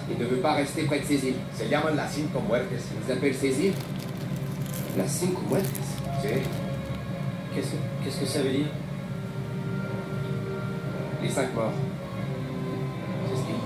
Il ne veut pas rester près de ces îles. Se llaman las Cinco Muertes. Ils appellent ces îles las Cinco Muertes. Sí, Qu'est-ce que ça veut dire? Les 5 morts. C'est ce qu'il dit.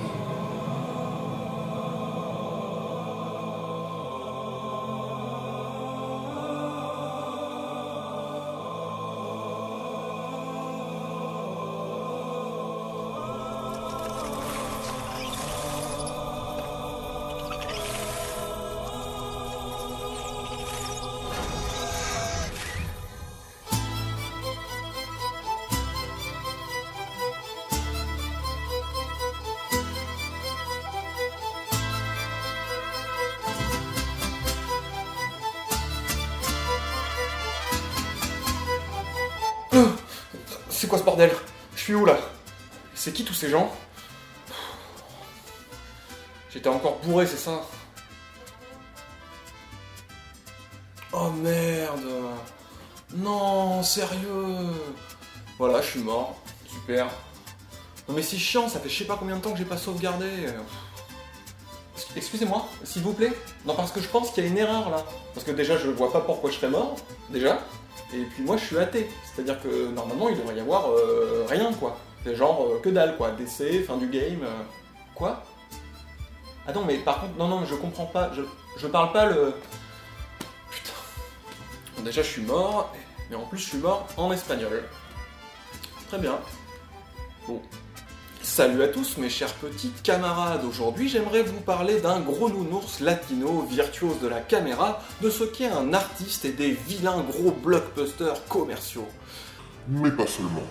C'est quoi ce bordel? Je suis où là? C'est qui tous ces gens? J'étais encore bourré, c'est ça? Oh merde! Non, sérieux! Voilà, je suis mort. Super. Non mais c'est chiant, ça fait je sais pas combien de temps que j'ai pas sauvegardé. Excusez-moi, s'il vous plaît. Non, parce que je pense qu'il y a une erreur là. Parce que déjà, je vois pas pourquoi je serais mort, déjà. Et puis moi, je suis athée. C'est-à-dire que normalement, il devrait y avoir rien, quoi. C'est genre que dalle, quoi. Décès, fin du game. Quoi? Ah non, mais par contre, non, je comprends pas. Je parle pas le... Putain. Bon, déjà, je suis mort. Mais en plus, je suis mort en espagnol. Très bien. Bon. Salut à tous mes chers petits camarades, aujourd'hui j'aimerais vous parler d'un gros nounours latino, virtuose de la caméra, de ce qu'est un artiste et des vilains gros blockbusters commerciaux. Mais pas seulement.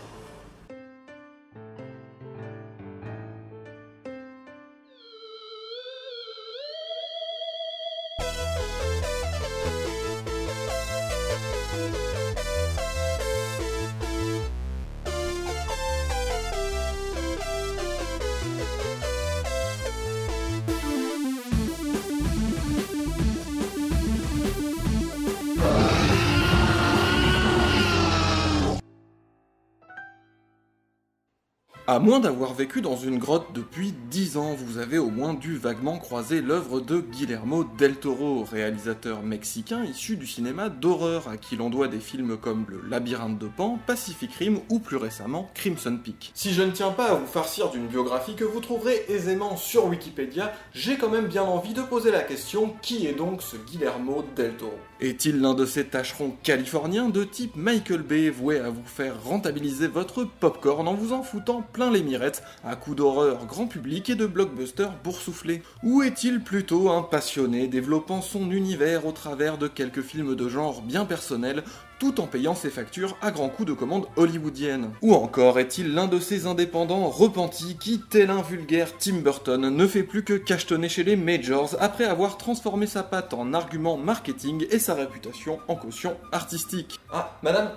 À moins d'avoir vécu dans une grotte depuis 10 ans, vous avez au moins dû vaguement croiser l'œuvre de Guillermo del Toro, réalisateur mexicain issu du cinéma d'horreur, à qui l'on doit des films comme Le Labyrinthe de Pan, Pacific Rim ou plus récemment Crimson Peak. Si je ne tiens pas à vous farcir d'une biographie que vous trouverez aisément sur Wikipédia, j'ai quand même bien envie de poser la question, qui est donc ce Guillermo del Toro? Est-il l'un de ces tâcherons californiens de type Michael Bay voué à vous faire rentabiliser votre popcorn en vous en foutant plein les mirettes à coups d'horreur grand public et de blockbusters boursouflés? Ou est-il plutôt un passionné développant son univers au travers de quelques films de genre bien personnels tout en payant ses factures à grands coups de commandes hollywoodiennes? Ou encore est-il l'un de ces indépendants repentis qui, tel un vulgaire Tim Burton, ne fait plus que cachetonner chez les majors après avoir transformé sa patte en argument marketing et sa réputation en caution artistique? Ah, madame,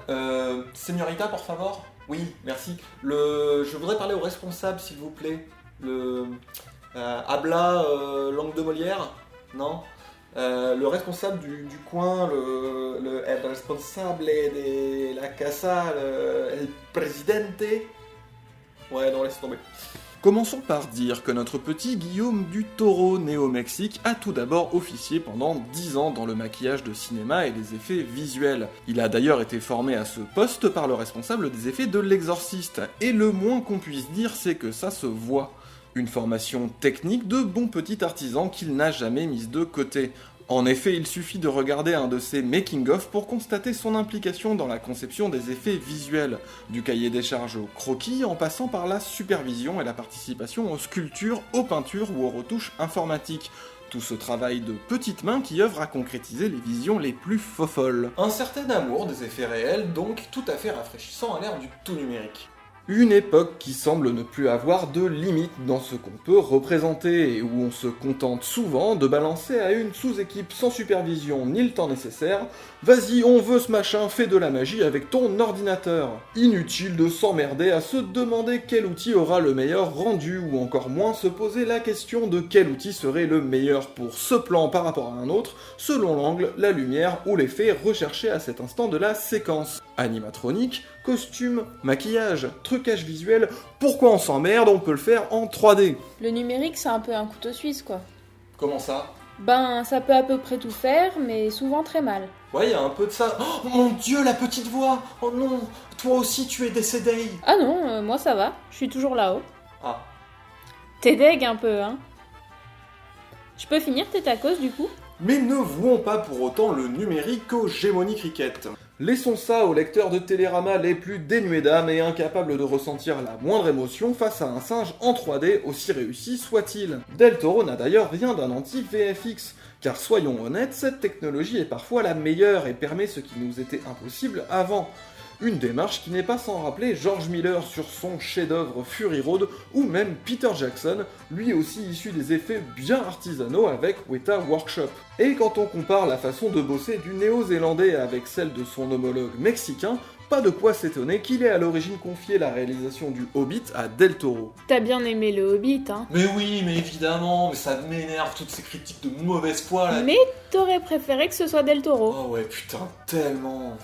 señorita, por favor? Oui, merci. Je voudrais parler au responsable, s'il vous plaît. Habla langue de Molière? Non? Le responsable du coin, el responsable de la casa, el presidente. Ouais, non, laisse tomber. Commençons par dire que notre petit Guillaume du Toro, né au Mexique, a tout d'abord officié pendant 10 ans dans le maquillage de cinéma et les effets visuels. Il a d'ailleurs été formé à ce poste par le responsable des effets de L'Exorciste, et le moins qu'on puisse dire, c'est que ça se voit. Une formation technique de bon petit artisan qu'il n'a jamais mise de côté. En effet, il suffit de regarder un de ses making-of pour constater son implication dans la conception des effets visuels, du cahier des charges au croquis, en passant par la supervision et la participation aux sculptures, aux peintures ou aux retouches informatiques. Tout ce travail de petites mains qui œuvre à concrétiser les visions les plus fofolles. Un certain amour des effets réels, donc tout à fait rafraîchissant à l'ère du tout numérique. Une époque qui semble ne plus avoir de limite dans ce qu'on peut représenter, et où on se contente souvent de balancer à une sous-équipe sans supervision ni le temps nécessaire « Vas-y, on veut ce machin, fais de la magie avec ton ordinateur !» Inutile de s'emmerder à se demander quel outil aura le meilleur rendu, ou encore moins se poser la question de quel outil serait le meilleur pour ce plan par rapport à un autre, selon l'angle, la lumière ou l'effet recherché à cet instant de la séquence. Animatronique, costume, maquillage, trucage visuel, pourquoi on s'emmerde, on peut le faire en 3D. Le numérique, c'est un peu un couteau suisse, quoi. Comment ça? Ben, ça peut à peu près tout faire, mais souvent très mal. Ouais, il y a un peu de ça. Oh mon Dieu, la petite voix! Oh non, toi aussi tu es décédé! Ah non, moi ça va, je suis toujours là-haut. Ah. T'es deg un peu, hein. Je peux finir tes tacos, du coup? Mais ne vouons pas pour autant le numérique aux gémonies cricket. Laissons ça aux lecteurs de Télérama les plus dénués d'âme et incapables de ressentir la moindre émotion face à un singe en 3D, aussi réussi soit-il. Del Toro n'a d'ailleurs rien d'un anti-VFX, car soyons honnêtes, cette technologie est parfois la meilleure et permet ce qui nous était impossible avant. Une démarche qui n'est pas sans rappeler George Miller sur son chef-d'œuvre Fury Road, ou même Peter Jackson, lui aussi issu des effets bien artisanaux avec Weta Workshop. Et quand on compare la façon de bosser du néo-zélandais avec celle de son homologue mexicain, pas de quoi s'étonner qu'il ait à l'origine confié la réalisation du Hobbit à Del Toro. T'as bien aimé le Hobbit, hein. Mais oui, mais évidemment, mais ça m'énerve toutes ces critiques de mauvaise foi là. Mais t'aurais préféré que ce soit Del Toro. Oh ouais, putain, tellement.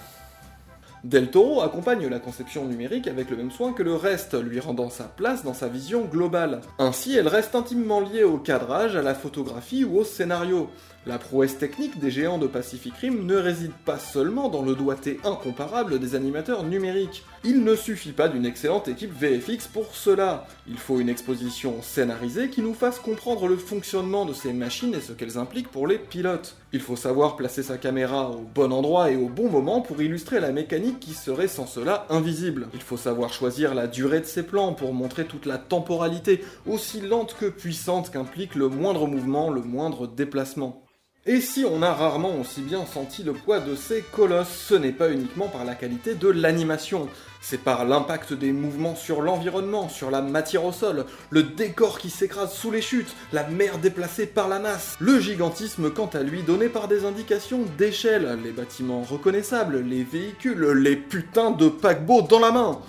Del Toro accompagne la conception numérique avec le même soin que le reste, lui rendant sa place dans sa vision globale. Ainsi, elle reste intimement liée au cadrage, à la photographie ou au scénario. La prouesse technique des géants de Pacific Rim ne réside pas seulement dans le doigté incomparable des animateurs numériques. Il ne suffit pas d'une excellente équipe VFX pour cela. Il faut une exposition scénarisée qui nous fasse comprendre le fonctionnement de ces machines et ce qu'elles impliquent pour les pilotes. Il faut savoir placer sa caméra au bon endroit et au bon moment pour illustrer la mécanique qui serait sans cela invisible. Il faut savoir choisir la durée de ses plans pour montrer toute la temporalité, aussi lente que puissante qu'implique le moindre mouvement, le moindre déplacement. Et si on a rarement aussi bien senti le poids de ces colosses, ce n'est pas uniquement par la qualité de l'animation, c'est par l'impact des mouvements sur l'environnement, sur la matière au sol, le décor qui s'écrase sous les chutes, la mer déplacée par la masse, le gigantisme quant à lui donné par des indications d'échelle, les bâtiments reconnaissables, les véhicules, les putains de paquebots dans la main.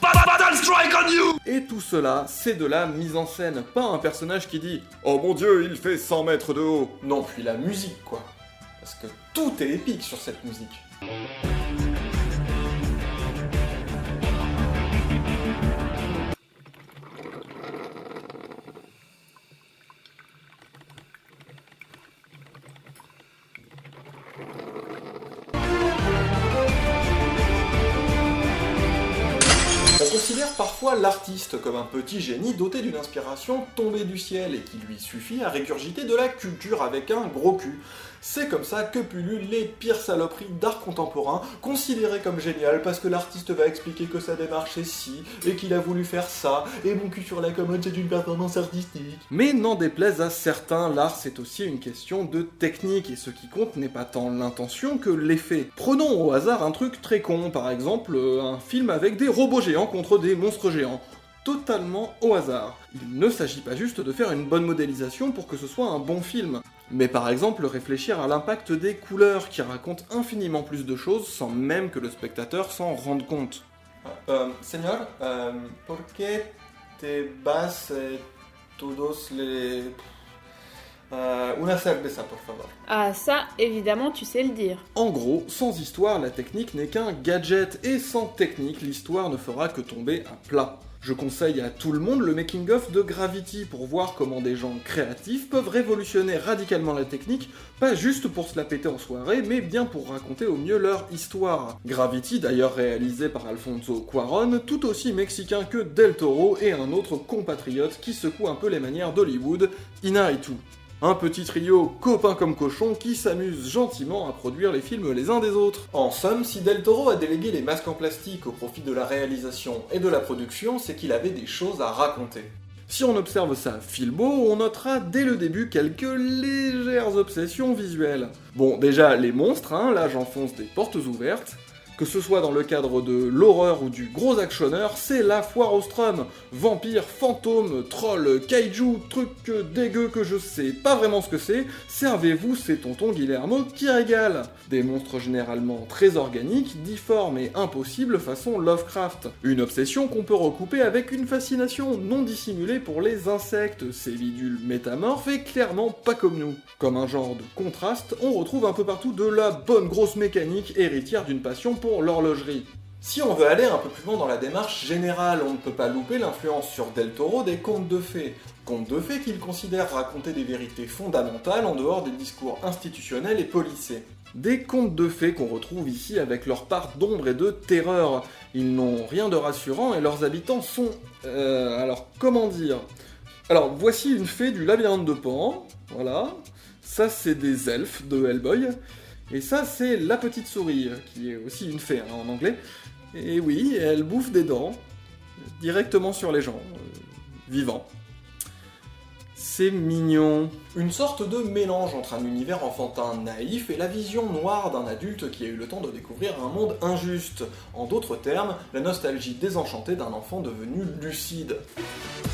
Et tout cela, c'est de la mise en scène, pas un personnage qui dit « Oh mon Dieu, il fait 100 mètres de haut !» Non, puis la musique, quoi. Parce que tout est épique sur cette musique. On considère parfois l'artiste comme un petit génie doté d'une inspiration tombée du ciel et qui lui suffit à régurgiter de la culture avec un gros cul. C'est comme ça que pullulent les pires saloperies d'art contemporain, considérées comme géniales parce que l'artiste va expliquer que sa démarche est ci, et qu'il a voulu faire ça, et mon cul sur la commode c'est une performance artistique. Mais n'en déplaise à certains, l'art c'est aussi une question de technique, et ce qui compte n'est pas tant l'intention que l'effet. Prenons au hasard un truc très con, par exemple un film avec des robots géants contre des monstres géants. Totalement au hasard. Il ne s'agit pas juste de faire une bonne modélisation pour que ce soit un bon film, mais par exemple réfléchir à l'impact des couleurs qui racontent infiniment plus de choses sans même que le spectateur s'en rende compte. Señor, ¿por qué te vas todos les... una cerveza, por favor. Ah ça, évidemment, tu sais le dire. En gros, sans histoire, la technique n'est qu'un gadget, et sans technique, l'histoire ne fera que tomber à plat. Je conseille à tout le monde le making-of de Gravity pour voir comment des gens créatifs peuvent révolutionner radicalement la technique, pas juste pour se la péter en soirée, mais bien pour raconter au mieux leur histoire. Gravity, d'ailleurs réalisé par Alfonso Cuarón, tout aussi mexicain que Del Toro et un autre compatriote qui secoue un peu les manières d'Hollywood, Inarritu. Un petit trio copains comme cochons qui s'amuse gentiment à produire les films les uns des autres. En somme, si Del Toro a délégué les masques en plastique au profit de la réalisation et de la production, c'est qu'il avait des choses à raconter. Si on observe sa filmo, on notera dès le début quelques légères obsessions visuelles. Bon, déjà, les monstres, hein, là j'enfonce des portes ouvertes. Que ce soit dans le cadre de l'horreur ou du gros actionneur, c'est la foire au strum. Vampires, fantômes, trolls, kaiju, trucs dégueux que je sais pas vraiment ce que c'est, servez-vous, c'est tonton Guillermo qui régale. Des monstres généralement très organiques, difformes et impossibles façon Lovecraft. Une obsession qu'on peut recouper avec une fascination non dissimulée pour les insectes, ces bidules métamorphes et clairement pas comme nous. Comme un genre de contraste, on retrouve un peu partout de la bonne grosse mécanique héritière d'une passion pour l'horlogerie. Si on veut aller un peu plus loin dans la démarche générale, on ne peut pas louper l'influence sur Del Toro des contes de fées. Contes de fées qu'il considère raconter des vérités fondamentales en dehors des discours institutionnels et policés. Des contes de fées qu'on retrouve ici avec leur part d'ombre et de terreur. Ils n'ont rien de rassurant et leurs habitants sont... alors, comment dire ? Alors, voici une fée du labyrinthe de Pan, voilà. Ça, c'est des elfes de Hellboy. Et ça, c'est la petite souris, qui est aussi une fée en anglais. Et oui, elle bouffe des dents, directement sur les gens, vivants. C'est mignon. Une sorte de mélange entre un univers enfantin naïf et la vision noire d'un adulte qui a eu le temps de découvrir un monde injuste. En d'autres termes, la nostalgie désenchantée d'un enfant devenu lucide.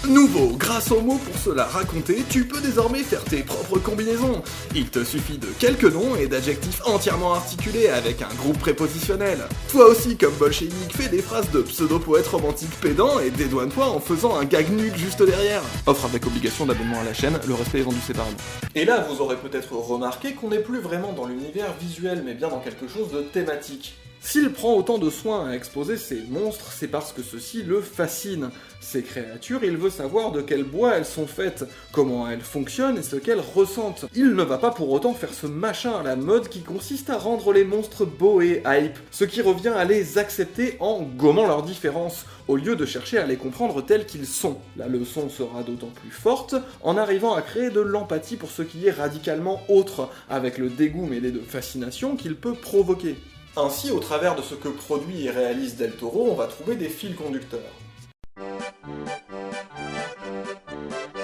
Nouveau, grâce aux mots pour cela raconter, tu peux désormais faire tes propres combinaisons. Il te suffit de quelques noms et d'adjectifs entièrement articulés avec un groupe prépositionnel. Toi aussi, comme bolchevique, fais des phrases de pseudo-poète romantique pédant et dédouane-toi en faisant un gag nul juste derrière. Offre avec obligation d'abonnement à la chaîne, le respect est vendu séparément. Et là, vous aurez peut-être remarqué qu'on n'est plus vraiment dans l'univers visuel, mais bien dans quelque chose de thématique. S'il prend autant de soin à exposer ces monstres, c'est parce que ceux-ci le fascinent. Ces créatures, il veut savoir de quel bois elles sont faites, comment elles fonctionnent et ce qu'elles ressentent. Il ne va pas pour autant faire ce machin à la mode qui consiste à rendre les monstres beaux et hype, ce qui revient à les accepter en gommant leurs différences, au lieu de chercher à les comprendre tels qu'ils sont. La leçon sera d'autant plus forte en arrivant à créer de l'empathie pour ce qui est radicalement autre, avec le dégoût mêlé de fascination qu'il peut provoquer. Ainsi, au travers de ce que produit et réalise Del Toro, on va trouver des fils conducteurs.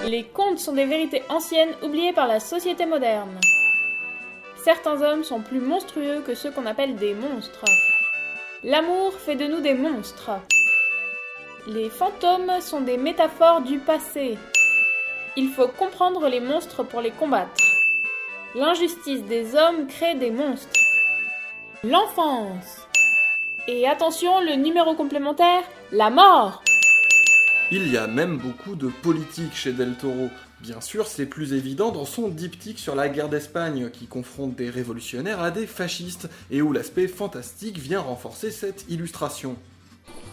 Les contes sont des vérités anciennes oubliées par la société moderne. Certains hommes sont plus monstrueux que ceux qu'on appelle des monstres. L'amour fait de nous des monstres. Les fantômes sont des métaphores du passé. Il faut comprendre les monstres pour les combattre. L'injustice des hommes crée des monstres. L'enfance. Et attention, le numéro complémentaire, la mort. Il y a même beaucoup de politique chez Del Toro. Bien sûr, c'est plus évident dans son diptyque sur la guerre d'Espagne, qui confronte des révolutionnaires à des fascistes, et où l'aspect fantastique vient renforcer cette illustration.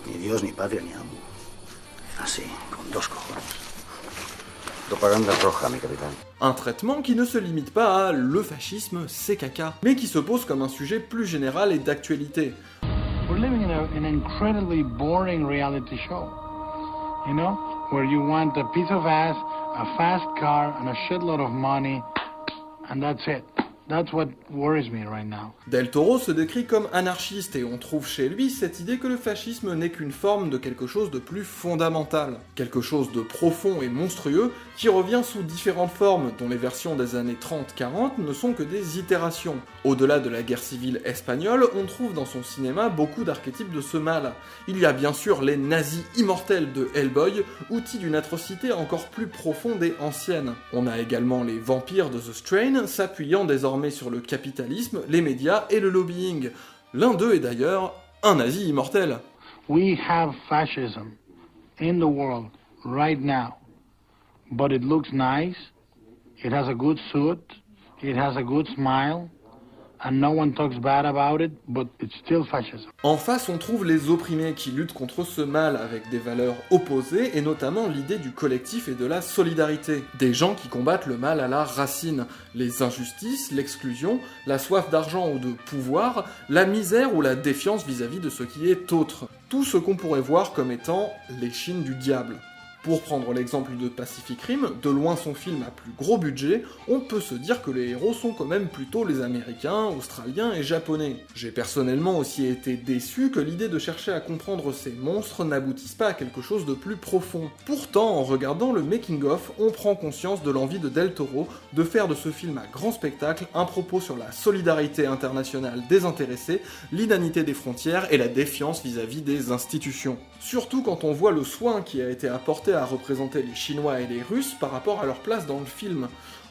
Ni Dios, ni patria, ni amo. Así, con dos cojones. Propaganda roja, mi capitán. Un traitement qui ne se limite pas à « le fascisme, c'est caca », mais qui se pose comme un sujet plus général et d'actualité. We're living in an incredibly boring reality show, you know, where you want a piece of ass, a fast car, and a shitload of money, and that's it. That's what worries me right now. Del Toro se décrit comme anarchiste et on trouve chez lui cette idée que le fascisme n'est qu'une forme de quelque chose de plus fondamental, quelque chose de profond et monstrueux qui revient sous différentes formes dont les versions des années 30-40 ne sont que des itérations. Au-delà de la guerre civile espagnole, on trouve dans son cinéma beaucoup d'archétypes de ce mal. Il y a bien sûr les nazis immortels de Hellboy, outils d'une atrocité encore plus profonde et ancienne. On a également les vampires de The Strain, s'appuyant désormais sur le capitalisme, les médias et le lobbying. L'un d'eux est d'ailleurs un nazi immortel. We have fascism in the world right now, but it looks nice, it has a good suit, it has a good smile, and no one talks bad about it, but it's still fascism. En face, on trouve les opprimés qui luttent contre ce mal avec des valeurs opposées et notamment l'idée du collectif et de la solidarité. Des gens qui combattent le mal à la racine, les injustices, l'exclusion, la soif d'argent ou de pouvoir, la misère ou la défiance vis-à-vis de ce qui est autre. Tout ce qu'on pourrait voir comme étant l'échine du diable. Pour prendre l'exemple de Pacific Rim, de loin son film à plus gros budget, on peut se dire que les héros sont quand même plutôt les Américains, Australiens et Japonais. J'ai personnellement aussi été déçu que l'idée de chercher à comprendre ces monstres n'aboutisse pas à quelque chose de plus profond. Pourtant, en regardant le making-of, on prend conscience de l'envie de Del Toro de faire de ce film à grand spectacle un propos sur la solidarité internationale désintéressée, l'inanité des frontières et la défiance vis-à-vis des institutions. Surtout quand on voit le soin qui a été apporté à représenter les Chinois et les Russes par rapport à leur place dans le film.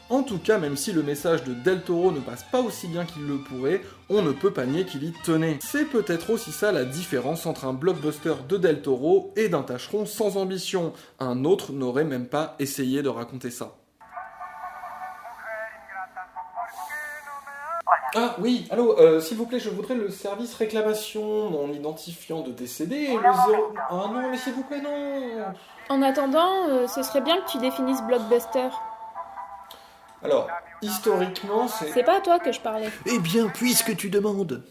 En tout cas, même si le message de Del Toro ne passe pas aussi bien qu'il le pourrait, on ne peut pas nier qu'il y tenait. C'est peut-être aussi ça la différence entre un blockbuster de Del Toro et d'un tâcheron sans ambition. Un autre n'aurait même pas essayé de raconter ça. Ah oui, allô, s'il vous plaît, je voudrais le service réclamation, mon identifiant de décédé et le 0... Ah non, mais s'il vous plaît, non. En attendant, ce serait bien que tu définisses blockbuster. Alors, historiquement, c'est... C'est pas à toi que je parlais. Eh bien, puisque tu demandes.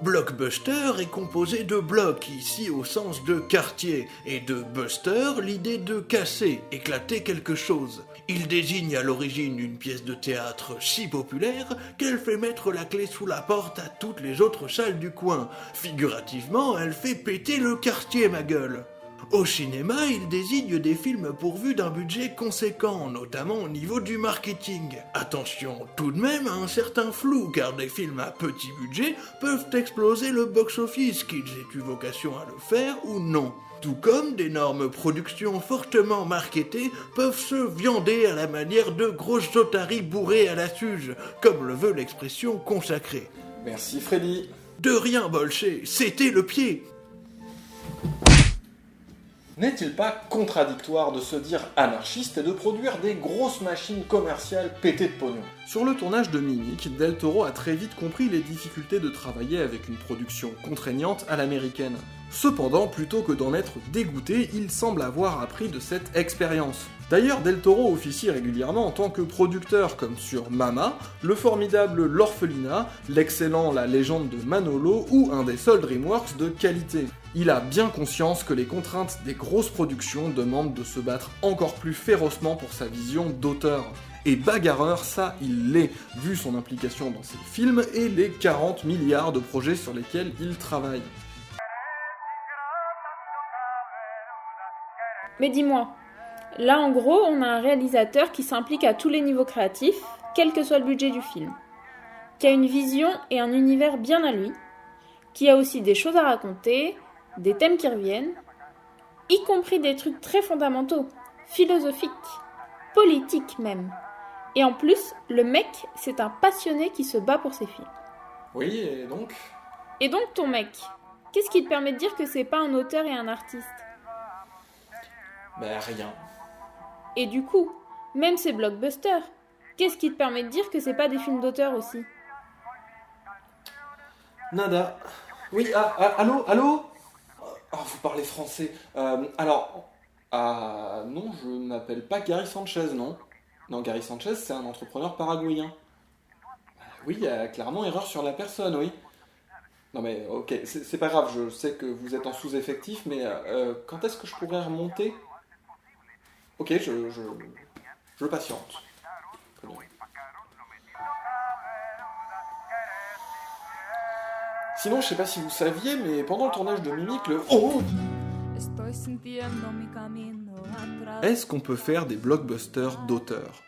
Blockbuster est composé de blocs, ici au sens de quartier, et de buster, l'idée de casser, éclater quelque chose. Il désigne à l'origine une pièce de théâtre si populaire qu'elle fait mettre la clé sous la porte à toutes les autres salles du coin. Figurativement, elle fait péter le quartier, ma gueule. Au cinéma, il désigne des films pourvus d'un budget conséquent, notamment au niveau du marketing. Attention tout de même à un certain flou, car des films à petit budget peuvent exploser le box-office, qu'ils aient eu vocation à le faire ou non. Tout comme d'énormes productions fortement marketées peuvent se viander à la manière de grosses otaries bourrées à la suge, comme le veut l'expression consacrée. Merci Freddy. De rien, Bolché, c'était le pied. N'est-il pas contradictoire de se dire anarchiste et de produire des grosses machines commerciales pétées de pognon ? Sur le tournage de Mimic, Del Toro a très vite compris les difficultés de travailler avec une production contraignante à l'américaine. Cependant, plutôt que d'en être dégoûté, il semble avoir appris de cette expérience. D'ailleurs, Del Toro officie régulièrement en tant que producteur, comme sur Mama, le formidable L'Orphelinat, l'excellent La Légende de Manolo ou un des seuls DreamWorks de qualité. Il a bien conscience que les contraintes des grosses productions demandent de se battre encore plus férocement pour sa vision d'auteur. Et bagarreur, ça il l'est, vu son implication dans ses films et les 40 milliards de projets sur lesquels il travaille. Mais dis-moi, là en gros, on a un réalisateur qui s'implique à tous les niveaux créatifs, quel que soit le budget du film, qui a une vision et un univers bien à lui, qui a aussi des choses à raconter, des thèmes qui reviennent, y compris des trucs très fondamentaux, philosophiques, politiques même. Et en plus, le mec, c'est un passionné qui se bat pour ses films. Oui, et donc ? Et donc ton mec, qu'est-ce qui te permet de dire que c'est pas un auteur et un artiste ? Ben rien. Et du coup, même ces blockbusters, qu'est-ce qui te permet de dire que c'est pas des films d'auteur aussi ? Nada. Oui, allô ? Vous parlez français. Non, je m'appelle pas Gary Sanchez, non. Non, Gary Sanchez, c'est un entrepreneur paraguayen. Oui, il y a clairement erreur sur la personne, oui. Non mais, ok, c'est pas grave, je sais que vous êtes en sous-effectif, mais quand est-ce que je pourrais remonter ? Ok, je patiente. Sinon, je sais pas si vous saviez, mais pendant le tournage de Mimic, Est-ce qu'on peut faire des blockbusters d'auteur ?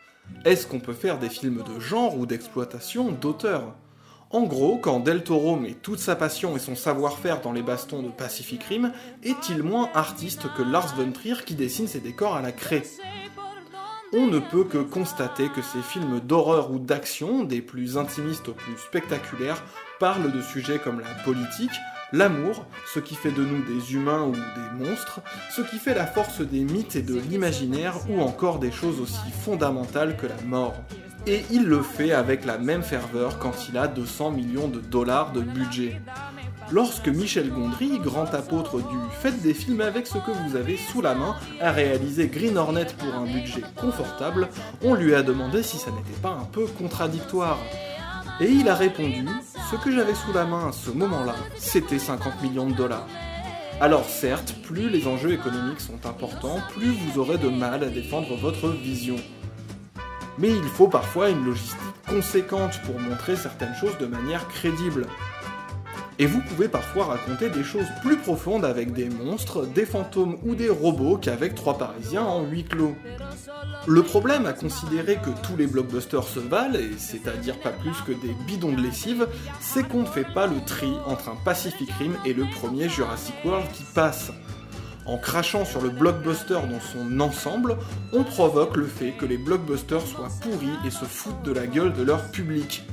Est-ce qu'on peut faire des films de genre ou d'exploitation d'auteur ? En gros, quand Del Toro met toute sa passion et son savoir-faire dans les bastons de Pacific Rim, est-il moins artiste que Lars von Trier qui dessine ses décors à la craie ? On ne peut que constater que ces films d'horreur ou d'action, des plus intimistes aux plus spectaculaires, parlent de sujets comme la politique, l'amour, ce qui fait de nous des humains ou des monstres, ce qui fait la force des mythes et de l'imaginaire, ou encore des choses aussi fondamentales que la mort. Et il le fait avec la même ferveur quand il a 200 millions de dollars de budget. Lorsque Michel Gondry, grand apôtre du « faites des films avec ce que vous avez sous la main », a réalisé Green Hornet pour un budget confortable, on lui a demandé si ça n'était pas un peu contradictoire. Et il a répondu « Ce que j'avais sous la main à ce moment-là, c'était 50 millions de dollars ». Alors certes, plus les enjeux économiques sont importants, plus vous aurez de mal à défendre votre vision. Mais il faut parfois une logistique conséquente pour montrer certaines choses de manière crédible. Et vous pouvez parfois raconter des choses plus profondes avec des monstres, des fantômes ou des robots qu'avec 3 Parisiens en huis clos. Le problème à considérer que tous les blockbusters se valent, et c'est-à-dire pas plus que des bidons de lessive, c'est qu'on ne fait pas le tri entre un Pacific Rim et le premier Jurassic World qui passe. En crachant sur le blockbuster dans son ensemble, on provoque le fait que les blockbusters soient pourris et se foutent de la gueule de leur public.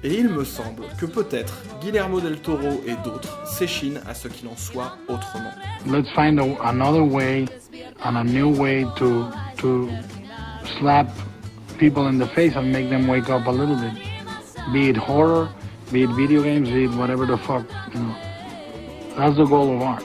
Et il me semble que peut-être Guillermo del Toro et d'autres s'échinent à ce qu'il en soit autrement. Let's find another way and a new way to slap people in the face and make them wake up a little bit. Be it horror, be it video games, be it whatever the fuck, you know. That's the goal of art.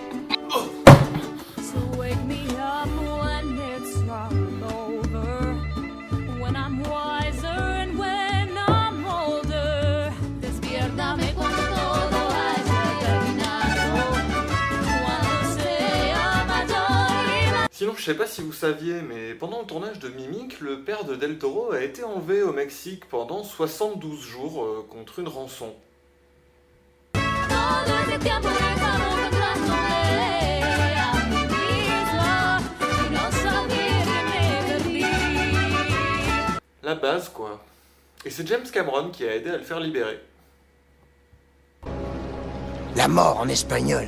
Sinon, je sais pas si vous saviez, mais pendant le tournage de Mimic, le père de Del Toro a été enlevé au Mexique pendant 72 jours contre une rançon. La base, quoi. Et c'est James Cameron qui a aidé à le faire libérer. La mort en espagnol.